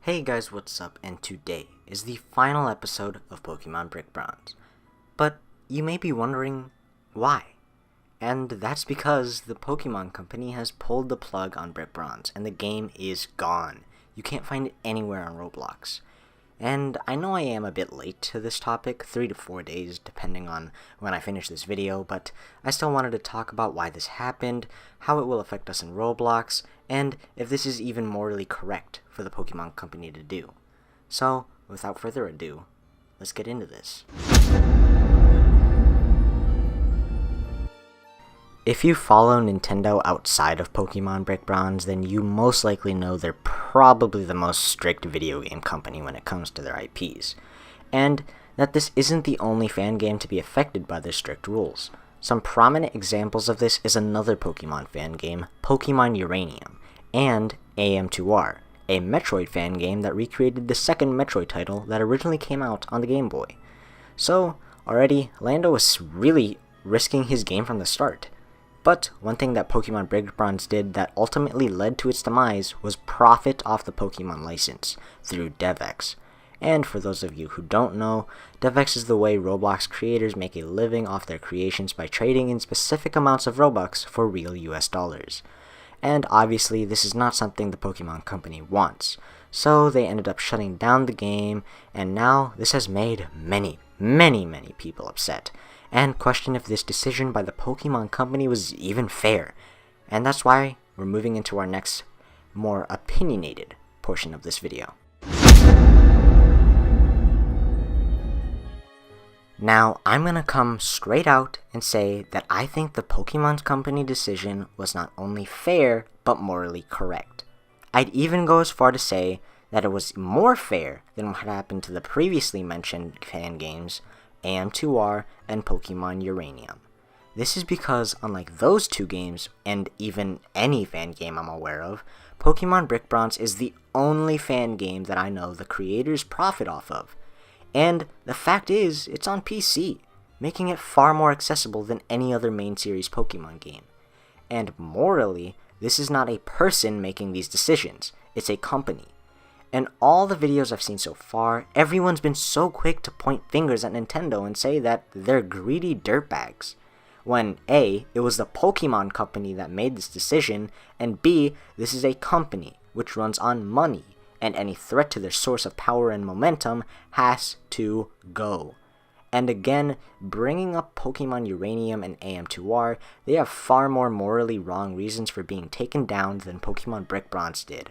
Hey guys, what's up? And today is the final episode of Pokemon Brick Bronze. But you may be wondering why. And that's because the Pokemon Company has pulled the plug on Brick Bronze and the game is gone. You can't find it anywhere on Roblox. And I know I am a bit late to this topic, 3 to 4 days depending on when I finish this video, but I still wanted to talk about why this happened, how it will affect us in Roblox, and if this is even morally correct for the Pokemon Company to do. So, without further ado, let's get into this. If you follow Nintendo outside of Pokemon Brick Bronze, then you most likely know they're probably the most strict video game company when it comes to their IPs, and that this isn't the only fan game to be affected by their strict rules. Some prominent examples of this is another Pokemon fan game, Pokemon Uranium, and AM2R, a Metroid fan game that recreated the second Metroid title that originally came out on the Game Boy. So, already, Lando was really risking his game from the start. But one thing that Pokemon Brick Bronze did that ultimately led to its demise was profit off the Pokemon license through DevX. And for those of you who don't know, DevX is the way Roblox creators make a living off their creations by trading in specific amounts of Robux for real US dollars. And obviously this is not something the Pokemon Company wants, so they ended up shutting down the game, and now this has made many people upset, and question if this decision by the Pokemon Company was even fair. And that's why we're moving into our next, more opinionated portion of this video. Now, I'm gonna come straight out and say that I think the Pokemon Company decision was not only fair, but morally correct. I'd even go as far to say that it was more fair than what happened to the previously mentioned fan games, AM2R and Pokemon Uranium. This is because, unlike those two games, and even any fan game I'm aware of, Pokemon Brick Bronze is the only fan game that I know the creators profit off of. And the fact is, it's on PC, making it far more accessible than any other main series Pokemon game. And morally, this is not a person making these decisions, it's a company. In all the videos I've seen so far, everyone's been so quick to point fingers at Nintendo and say that they're greedy dirtbags. When A, it was the Pokemon Company that made this decision, and B, this is a company which runs on money, and any threat to their source of power and momentum has to go. And again, bringing up Pokemon Uranium and AM2R, they have far more morally wrong reasons for being taken down than Pokemon Brick Bronze did.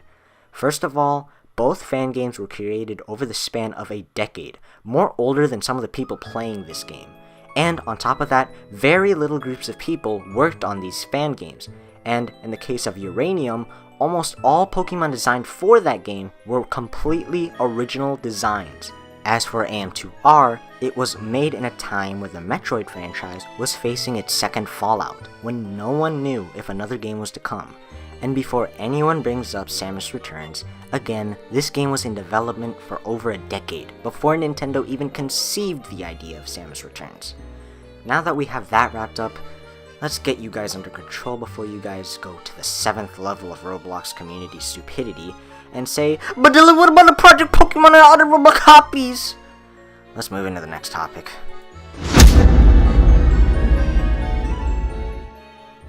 First of all, both fan games were created over the span of a decade, more older than some of the people playing this game. And on top of that, very little groups of people worked on these fan games. And in the case of Uranium, almost all Pokemon designed for that game were completely original designs. As for AM2R, it was made in a time where the Metroid franchise was facing its second fallout, when no one knew if another game was to come. And before anyone brings up Samus Returns, again, this game was in development for over a decade, before Nintendo even conceived the idea of Samus Returns. Now that we have that wrapped up, let's get you guys under control before you guys go to the 7th level of Roblox community stupidity and say, "But Dylan, what about the Project Pokemon and other Roblox copies?" Let's move into the next topic.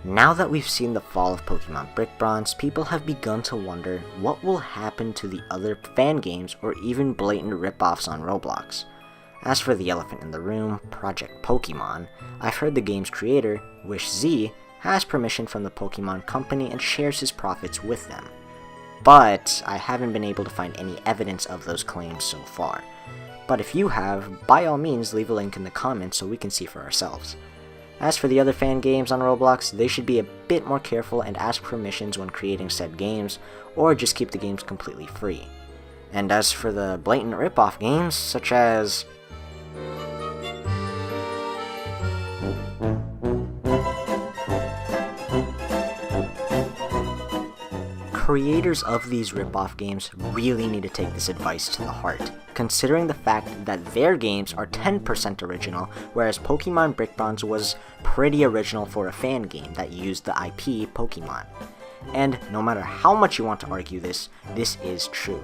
Now that we've seen the fall of Pokemon Brick Bronze, people have begun to wonder what will happen to the other fan games or even blatant rip-offs on Roblox. As for the elephant in the room, Project Pokemon, I've heard the game's creator, WishZ, has permission from the Pokemon Company and shares his profits with them. But I haven't been able to find any evidence of those claims so far. But if you have, by all means leave a link in the comments so we can see for ourselves. As for the other fan games on Roblox, they should be a bit more careful and ask permissions when creating said games, or just keep the games completely free. And as for the blatant rip-off games, such as creators of these rip-off games really need to take this advice to the heart, considering the fact that their games are 10% original, whereas Pokemon Brick Bronze was pretty original for a fan game that used the IP Pokemon. And no matter how much you want to argue this, this is true.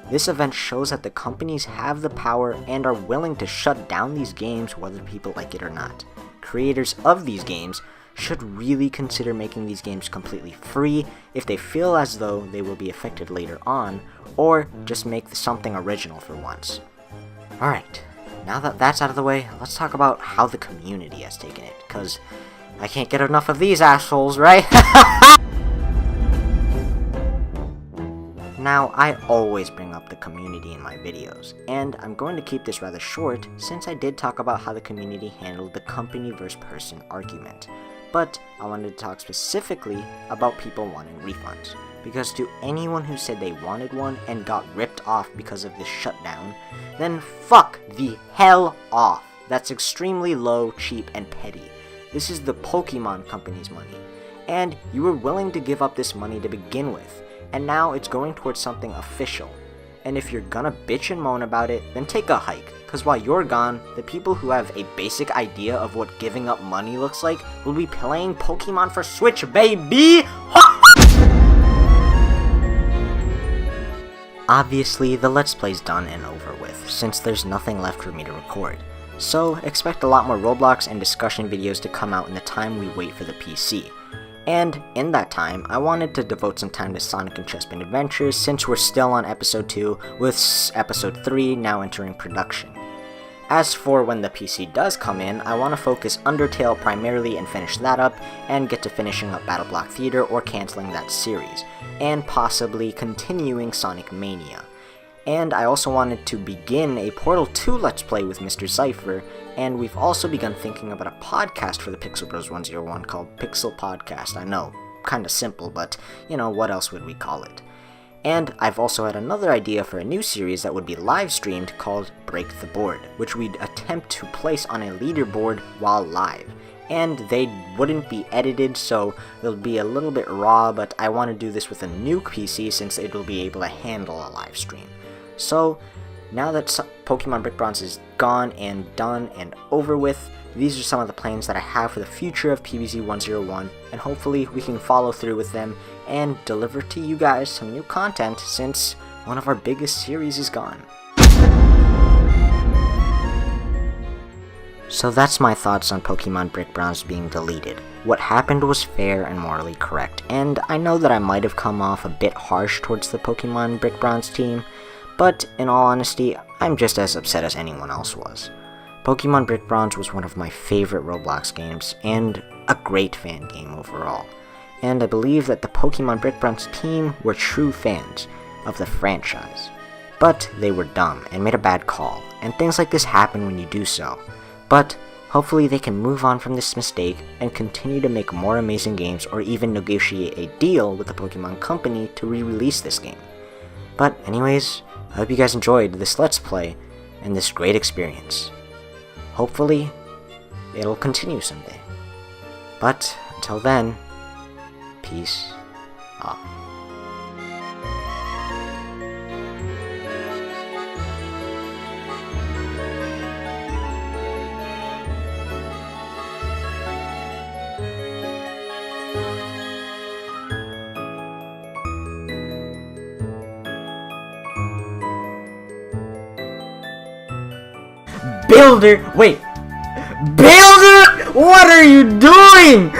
This event shows that the companies have the power and are willing to shut down these games whether people like it or not. Creators of these games should really consider making these games completely free if they feel as though they will be affected later on, or just make something original for once. Alright, now that that's out of the way, let's talk about how the community has taken it, because I can't get enough of these assholes, right? Now, I always bring up the community in my videos, and I'm going to keep this rather short since I did talk about how the community handled the company versus person argument. But I wanted to talk specifically about people wanting refunds, because to anyone who said they wanted one and got ripped off because of this shutdown, then fuck the hell off. That's extremely low, cheap, and petty. This is the Pokemon Company's money, and you were willing to give up this money to begin with, and now it's going towards something official. And if you're gonna bitch and moan about it, then take a hike, cause while you're gone, the people who have a basic idea of what giving up money looks like will be playing Pokemon for Switch, baby! Obviously, the Let's Play's done and over with, since there's nothing left for me to record. So, expect a lot more Roblox and discussion videos to come out in the time we wait for the PC. And in that time, I wanted to devote some time to Sonic and Chessman Adventures since we're still on episode 2, with episode 3 now entering production. As for when the PC does come in, I want to focus Undertale primarily and finish that up, and get to finishing up Battle Block Theater or canceling that series, and possibly continuing Sonic Mania. And I also wanted to begin a Portal 2 Let's Play with Mr. Zypher, and we've also begun thinking about a podcast for the Pixel Bros 101 called Pixel Podcast. I know, kinda simple, but, you know, what else would we call it? And I've also had another idea for a new series that would be live streamed called Break the Board, which we'd attempt to place on a leaderboard while live. And they wouldn't be edited, so they'll be a little bit raw, but I want to do this with a new PC since it'll be able to handle a live stream. So, now that Pokemon Brick Bronze is gone and done and over with, these are some of the plans that I have for the future of PBZ 101, and hopefully we can follow through with them and deliver to you guys some new content since one of our biggest series is gone. So that's my thoughts on Pokemon Brick Bronze being deleted. What happened was fair and morally correct, and I know that I might have come off a bit harsh towards the Pokemon Brick Bronze team, but in all honesty, I'm just as upset as anyone else was. Pokemon Brick Bronze was one of my favorite Roblox games, and a great fan game overall. And I believe that the Pokemon Brick Bronze team were true fans of the franchise. But they were dumb and made a bad call, and things like this happen when you do so. But hopefully they can move on from this mistake and continue to make more amazing games, or even negotiate a deal with the Pokemon Company to re-release this game. But anyways, I hope you guys enjoyed this Let's Play and this great experience. Hopefully, it'll continue someday. But until then, peace out. Builder! Wait! Builder! What are you doing?